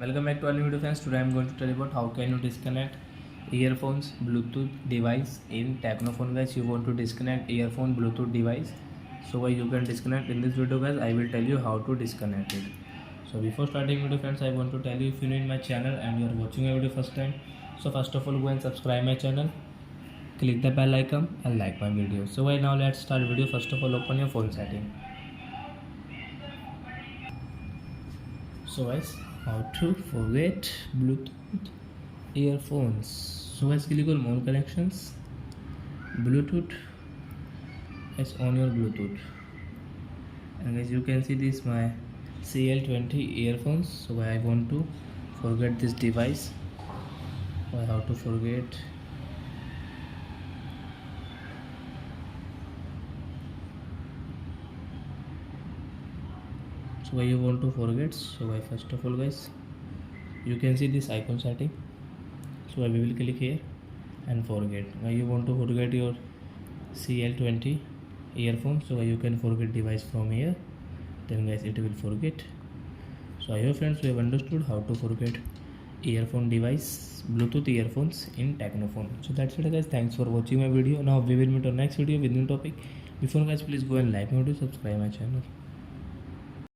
Welcome back to our new video friends. Today I am going to tell you about how can you disconnect earphones Bluetooth device in TECNO phone. Guys, you want to disconnect earphone Bluetooth device, so why you can disconnect. In this video guys, I will tell you how to disconnect it. So before starting video friends, I want to tell you, if you are in my channel and you are watching my video first time, so first of all go and subscribe my channel, click the bell icon and like my video. So right now let's start video. First of all, open your phone setting. So guys, how to forget Bluetooth earphones. So guys, click on more connections, Bluetooth, is on your Bluetooth, and guys you can see this my CL20 earphones. So I want to forget this device. I have to forget. So why you want to forget? So why, first of all guys, you can see this icon setting. So I will click here and forget. Why you want to forget your CL20 earphone? So you can forget device from here, then guys it will forget. So I hope friends you have understood how to forget earphone device, Bluetooth earphones in TECNO phone. So that's it guys, thanks for watching my video. Now we will meet on next video with new topic. Before guys, please go and like my video, subscribe my channel.